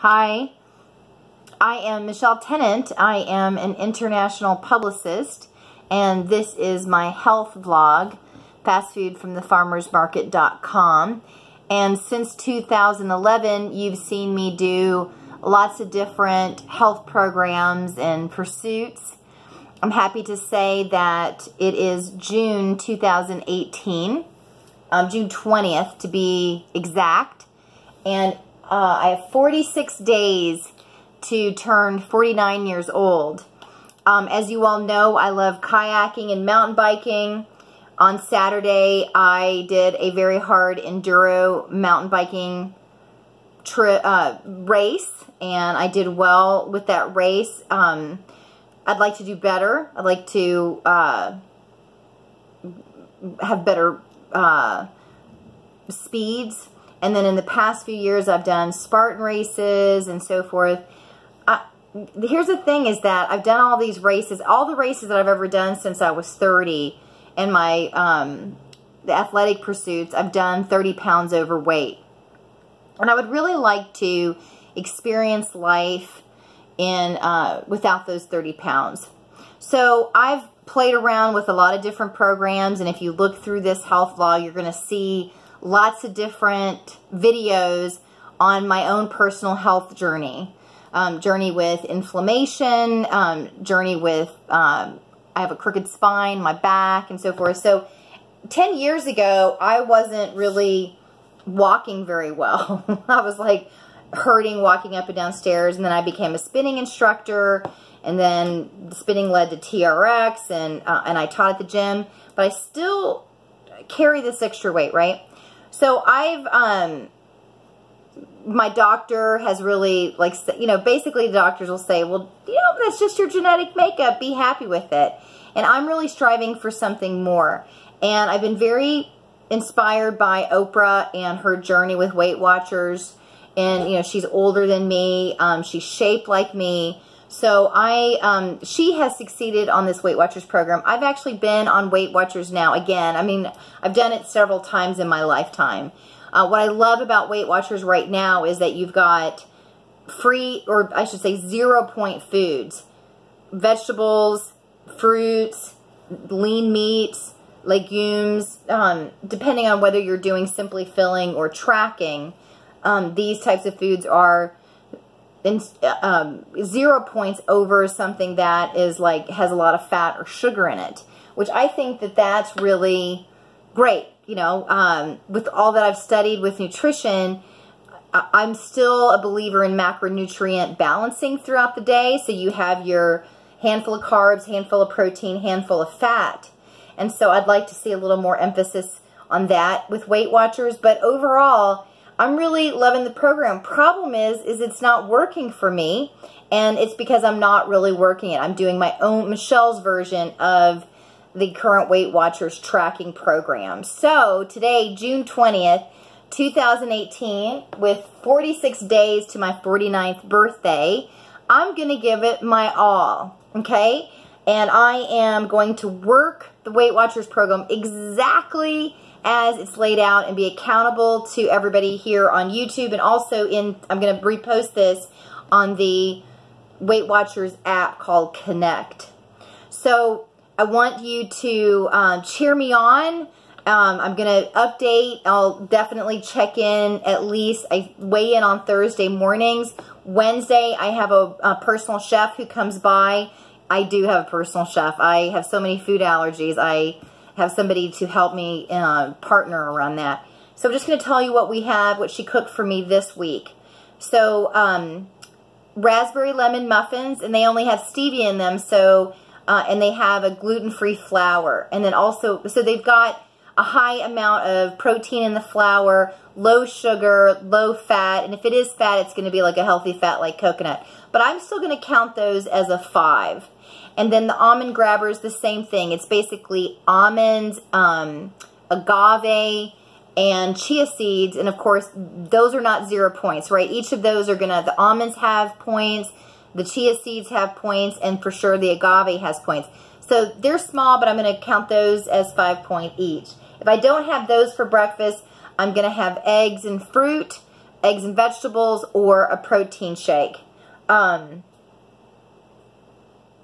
Hi, I am Michelle Tennant. I am an international publicist, and this is my health vlog, fastfoodfromthefarmersmarket.com. And since 2011, you've seen me do lots of different health programs and pursuits. I'm happy to say that it is June 2018, June 20th to be exact, and I have 46 days to turn 49 years old. As you all know, I love kayaking and mountain biking. On Saturday, I did a very hard enduro mountain biking race, and I did well with that race. I'd like to do better. I'd like to have better speeds. And then in the past few years, I've done Spartan races and so forth. Here's the thing is that I've done all these races, all the races that I've ever done since I was 30. And my the athletic pursuits, I've done 30 pounds overweight. And I would really like to experience life in without those 30 pounds. So I've played around with a lot of different programs. And if you look through this health vlog, you're going to see lots of different videos on my own personal health journey. Journey with inflammation, journey with, I have a crooked spine, my back, and so forth. So 10 years ago, I wasn't really walking very well. I was like hurting walking up and down stairs, and then I became a spinning instructor, and then the spinning led to TRX, and I taught at the gym, but I still carry this extra weight, right? So my doctor has really, like, you know, basically the doctors will say, well, you know, that's just your genetic makeup. Be happy with it. And I'm really striving for something more. And I've been very inspired by Oprah and her journey with Weight Watchers. And, you know, she's older than me. She's shaped like me. So she has succeeded on this Weight Watchers program. I've actually been on Weight Watchers now again. I mean, I've done it several times in my lifetime. What I love about Weight Watchers right now is that you've got free, or I should say 0-point foods, vegetables, fruits, lean meats, legumes, depending on whether you're doing simply filling or tracking. These types of foods are 0 points over something that is like has a lot of fat or sugar in it, which I think that that's really great. You know, with all that I've studied with nutrition, I'm still a believer in macronutrient balancing throughout the day. So you have your handful of carbs, handful of protein, handful of fat. And so I'd like to see a little more emphasis on that with Weight Watchers. But overall, I'm really loving the program. Problem is it's not working for me. And it's because I'm not really working it. I'm doing my own, Michelle's version of the current Weight Watchers tracking program. So today, June 20th, 2018, with 46 days to my 49th birthday, I'm going to give it my all, okay? And I am going to work the Weight Watchers program exactly as it's laid out and be accountable to everybody here on YouTube, and also I'm going to repost this on the Weight Watchers app called Connect. So I want you to cheer me on. I'm going to update. I'll definitely check in at least. I weigh in on Thursday mornings. Wednesday, I have a personal chef who comes by. I do have a personal chef. I have so many food allergies. I have somebody to help me partner around that. So I'm just going to tell you what we have, what she cooked for me this week. So raspberry lemon muffins, and they only have stevia in them, so and they have a gluten-free flour. And then also, so they've got a high amount of protein in the flour, low sugar, low fat, and if it is fat, it's going to be like a healthy fat like coconut. But I'm still going to count those as a 5. And then the almond grabber is the same thing. It's basically almonds, agave, and chia seeds. And of course, those are not 0 points, right? Each of those are going to, the almonds have points, the chia seeds have points, and for sure the agave has points. So they're small, but I'm going to count those as 5 points each. If I don't have those for breakfast, I'm going to have eggs and fruit, eggs and vegetables, or a protein shake.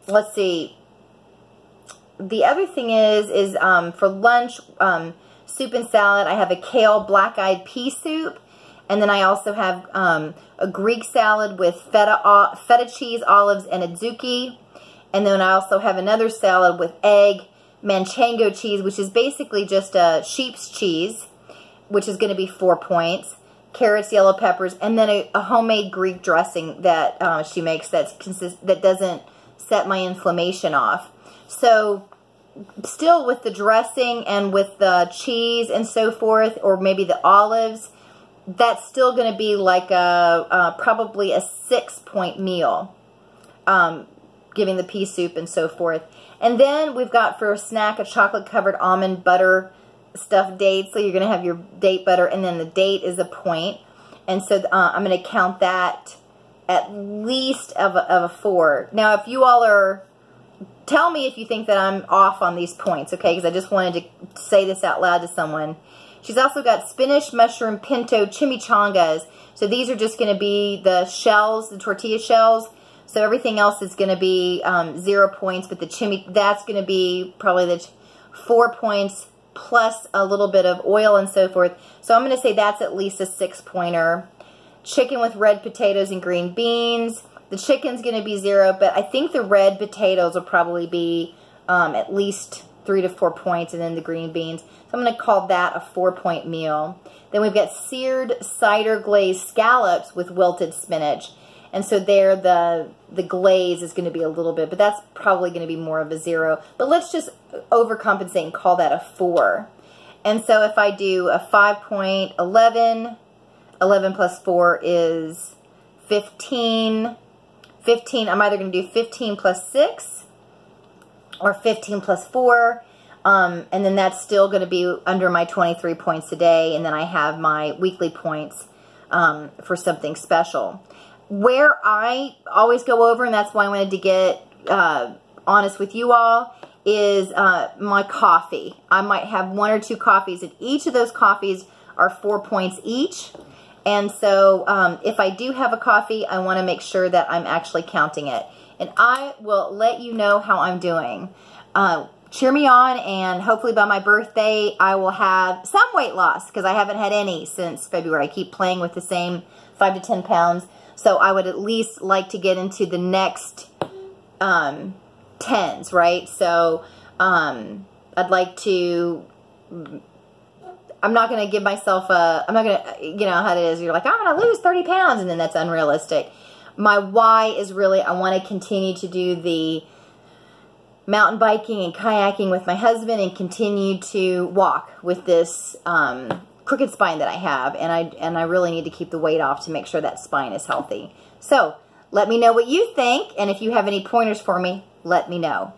Let's see. The other thing is for lunch, soup and salad, I have a kale black-eyed pea soup. And then I also have a Greek salad with feta cheese, olives, and adzuki. And then I also have another salad with egg, manchego cheese, which is basically just a sheep's cheese, which is going to be 4 points. Carrots, yellow peppers, and then a homemade Greek dressing that she makes that doesn't set my inflammation off. So still with the dressing and with the cheese and so forth, or maybe the olives, that's still going to be like probably a 6-point meal, giving the pea soup and so forth. And then we've got for a snack a chocolate-covered almond butter stuffed dates. So you're going to have your date butter, and then the date is a point. And so I'm going to count that at least of a 4. Now, if you all are, tell me if you think that I'm off on these points, okay? Because I just wanted to say this out loud to someone. She's also got spinach, mushroom, pinto, chimichangas. So these are just going to be the shells, the tortilla shells. So everything else is going to be 0 points, but that's going to be probably the 4 points plus a little bit of oil and so forth. So I'm going to say that's at least a 6-pointer. Chicken with red potatoes and green beans. The chicken's going to be 0, but I think the red potatoes will probably be at least 3 to 4 points, and then the green beans. So I'm going to call that a 4-point meal. Then we've got seared cider glazed scallops with wilted spinach. And so there the glaze is going to be a little bit, but that's probably going to be more of a 0. But let's just overcompensate and call that a 4. And so if I do a 5-point, 11 plus 4 is 15. 15, I'm either going to do 15 plus 6 or 15 plus 4. And then that's still going to be under my 23 points a day. And then I have my weekly points for something special. Where I always go over, and that's why I wanted to get honest with you all, is my coffee. I might have 1 or 2 coffees, and each of those coffees are 4 points each. And so if I do have a coffee, I want to make sure that I'm actually counting it. And I will let you know how I'm doing. Cheer me on, and hopefully by my birthday, I will have some weight loss, because I haven't had any since February. I keep playing with the same 5 to 10 pounds. So I would at least like to get into the next 10s, right? So I'd like to, I'm not going to give myself I'm not going to, you know how it is. You're like, I'm going to lose 30 pounds, and then that's unrealistic. My why is really, I want to continue to do the mountain biking and kayaking with my husband, and continue to walk with this crooked spine that I have, and I really need to keep the weight off to make sure that spine is healthy. So let me know what you think, and if you have any pointers for me, let me know.